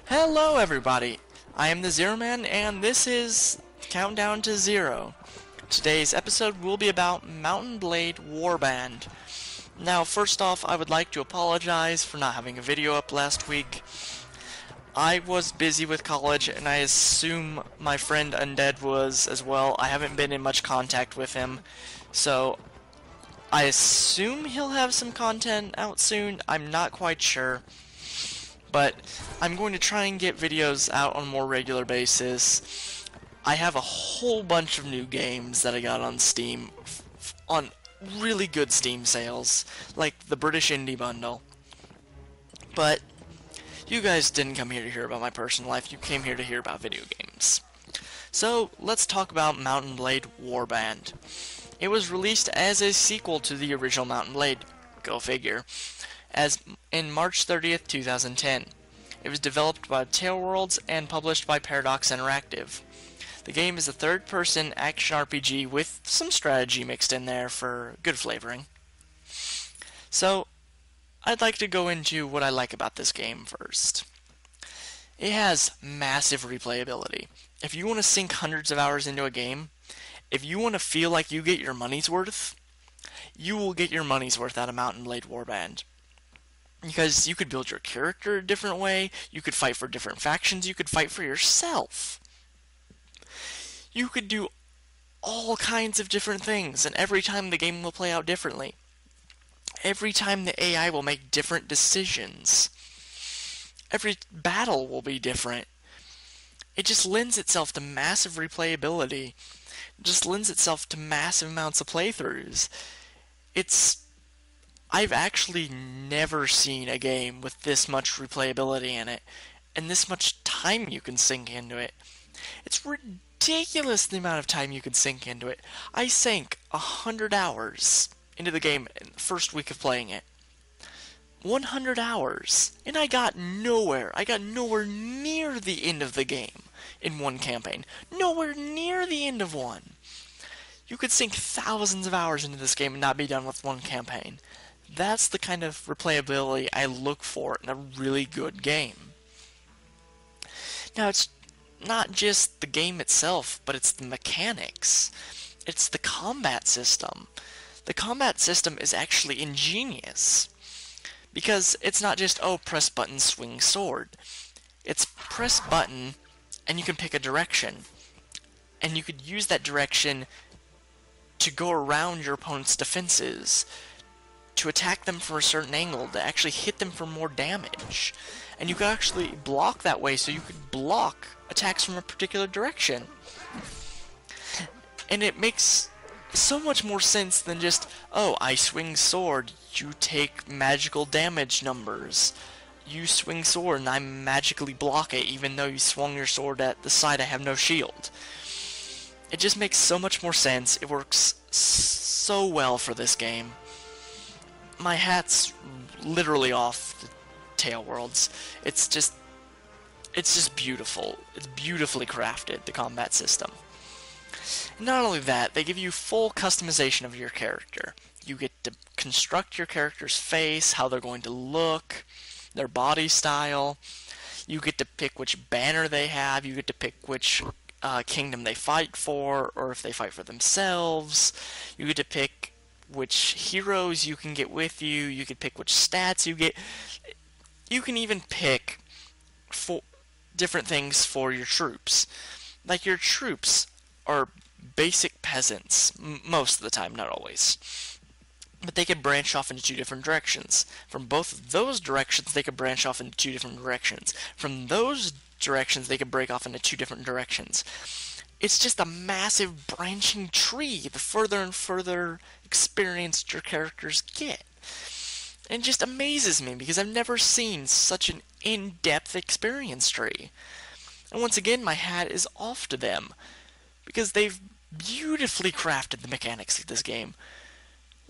Hello everybody, I am the Zero Man and this is Countdown to Zero. Today's episode will be about Mount&Blade Warband. Now first off, I would like to apologize for not having a video up last week. I was busy with college and I assume my friend Undead was as well. I haven't been in much contact with him, so I assume he'll have some content out soon. I'm not quite sure. But I'm going to try and get videos out on a more regular basis. I have a whole bunch of new games that I got on Steam on really good Steam sales, like the British Indie Bundle. But you guys didn't come here to hear about my personal life, you came here to hear about video games. So let's talk about Mount&Blade Warband. It was released as a sequel to the original Mount&Blade, go figure, as in March 30th, 2010. It was developed by Tailworlds and published by Paradox Interactive. The game is a third-person action RPG with some strategy mixed in there for good flavoring. So, I'd like to go into what I like about this game first. It has massive replayability. If you want to sink hundreds of hours into a game, if you want to feel like you get your money's worth, you will get your money's worth out of Mount&Blade Warband. Because you could build your character a different way, you could fight for different factions, you could fight for yourself. You could do all kinds of different things, and every time the game will play out differently. Every time the AI will make different decisions. Every battle will be different. It just lends itself to massive replayability. It just lends itself to massive amounts of playthroughs. I've actually never seen a game with this much replayability in it, and this much time you can sink into it. It's ridiculous the amount of time you can sink into it. I sank 100 hours into the game in the first week of playing it. 100 hours, and I got nowhere. I got nowhere near the end of the game in one campaign. Nowhere near the end of one. You could sink thousands of hours into this game and not be done with one campaign. That's the kind of replayability I look for in a really good game. Now, it's not just the game itself, but it's the mechanics. It's the combat system. The combat system is actually ingenious. Because it's not just, oh, press button, swing sword. It's press button, and you can pick a direction. And you could use that direction to go around your opponent's defenses, to attack them from a certain angle, to actually hit them for more damage. And you could actually block that way, so you could block attacks from a particular direction. And it makes so much more sense than just, oh, I swing sword, you take magical damage numbers. You swing sword and I magically block it, even though you swung your sword at the side I have no shield. It just makes so much more sense. It works so well for this game. My hat's literally off the Tailworlds. It's just beautiful. It's beautifully crafted, the combat system. And not only that, they give you full customization of your character. You get to construct your character's face, how they're going to look, their body style. You get to pick which banner they have. You get to pick which kingdom they fight for, or if they fight for themselves. You get to pick which heroes you can get with you. You can pick which stats you get. You can even pick different things for your troops. Like, your troops are basic peasants, most of the time, not always. But they can branch off into two different directions. From both of those directions, they can branch off into two different directions. From those directions, they can break off into two different directions. It's just a massive branching tree the further and further experienced your characters get. And it just amazes me because I've never seen such an in-depth experience tree. And once again, my hat is off to them, because they've beautifully crafted the mechanics of this game.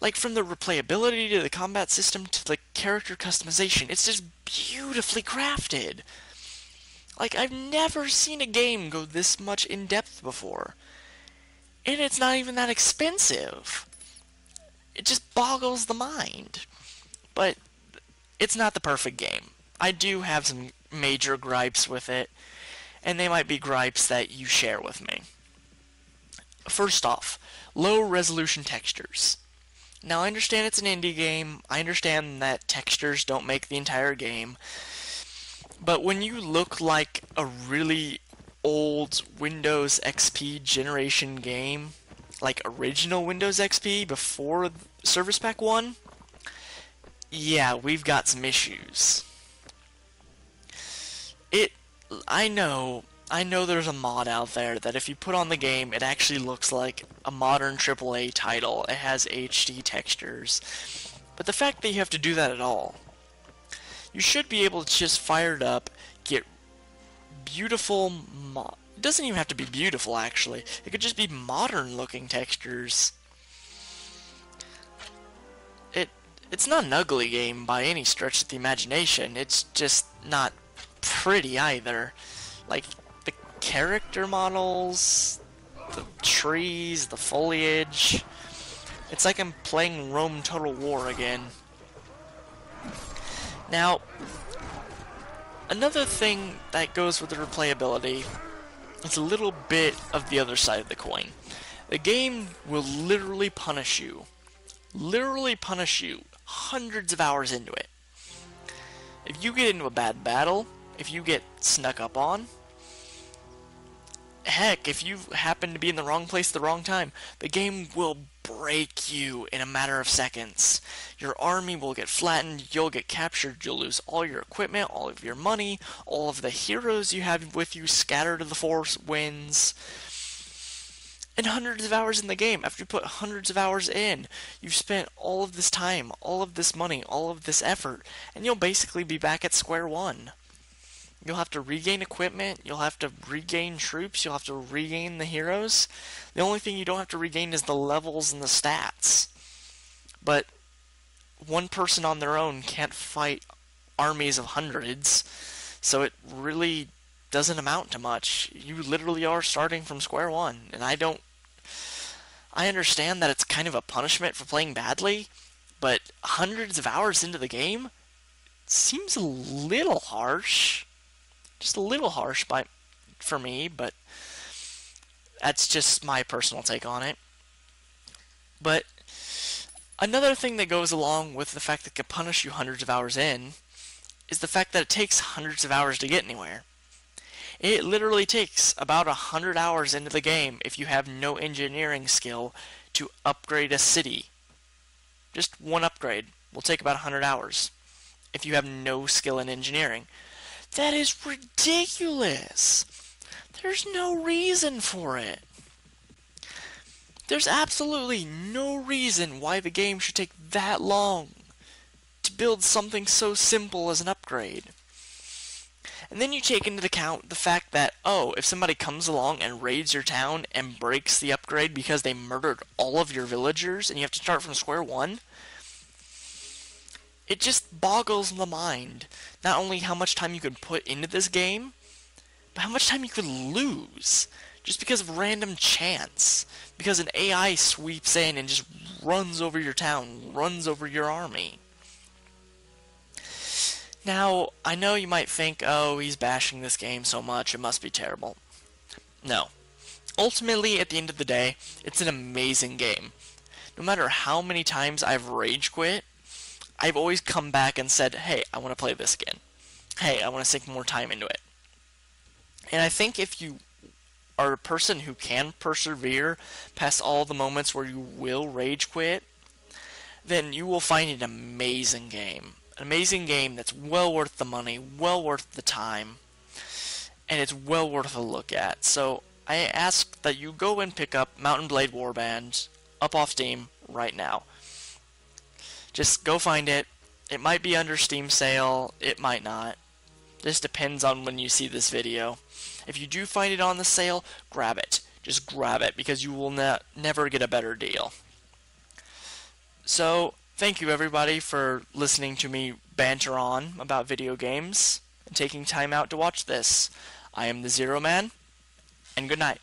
Like, from the replayability to the combat system to the character customization, it's just beautifully crafted. Like, I've never seen a game go this much in depth before. And it's not even that expensive. It just boggles the mind. But it's not the perfect game. I do have some major gripes with it, and they might be gripes that you share with me. First off, low resolution textures. Now I understand it's an indie game, I understand that textures don't make the entire game, but when you look like a really old Windows XP generation game, like original Windows XP before Service Pack 1, yeah, we've got some issues. I know there's a mod out there that if you put on the game, it actually looks like a modern AAA title. It has HD textures. But the fact that you have to do that at all, you should be able to just fire it up, get beautiful it doesn't even have to be beautiful, actually. It could just be modern looking textures. It's not an ugly game by any stretch of the imagination. It's just not pretty either. Like, the character models, the trees, the foliage. It's like I'm playing Rome Total War again. Now, another thing that goes with the replayability is a little bit of the other side of the coin. The game will literally punish you hundreds of hours into it. If you get into a bad battle, if you get snuck up on, heck, if you happen to be in the wrong place at the wrong time, the game will break you in a matter of seconds. Your army will get flattened, you'll get captured, you'll lose all your equipment, all of your money, all of the heroes you have with you scattered to the four winds. And hundreds of hours in the game. After you put hundreds of hours in, you've spent all of this time, all of this money, all of this effort, and you'll basically be back at square one. You'll have to regain equipment, you'll have to regain troops, you'll have to regain the heroes. The only thing you don't have to regain is the levels and the stats. But one person on their own can't fight armies of hundreds, so it really doesn't amount to much. You literally are starting from square one, and I understand that it's kind of a punishment for playing badly, but hundreds of hours into the game seems a little harsh. Just a little harsh for me, but that's just my personal take on it. But another thing that goes along with the fact that it can punish you hundreds of hours in is the fact that it takes hundreds of hours to get anywhere. It literally takes about 100 hours into the game, if you have no engineering skill, to upgrade a city. Just one upgrade will take about 100 hours if you have no skill in engineering. That is ridiculous! There's no reason for it. There's absolutely no reason why the game should take that long to build something so simple as an upgrade. And then you take into account the fact that, oh, if somebody comes along and raids your town and breaks the upgrade because they murdered all of your villagers and you have to start from square one, it just boggles the mind not only how much time you could put into this game, but how much time you could lose just because of random chance. Because an AI sweeps in and just runs over your town, runs over your army. Now, I know you might think, oh, he's bashing this game so much, it must be terrible. No. Ultimately, at the end of the day, it's an amazing game. No matter how many times I've rage quit, I've always come back and said, hey, I want to play this again. Hey, I want to sink more time into it. And I think if you are a person who can persevere past all the moments where you will rage quit, then you will find an amazing game. An amazing game that's well worth the money, well worth the time, and it's well worth a look at. So I ask that you go and pick up Mount&Blade Warband up off Steam right now. Just go find it. It might be under Steam sale, it might not. This depends on when you see this video. If you do find it on the sale, grab it. Just grab it, because you will never get a better deal. So, thank you everybody for listening to me banter on about video games and taking time out to watch this. I am the Zero Man, and good night.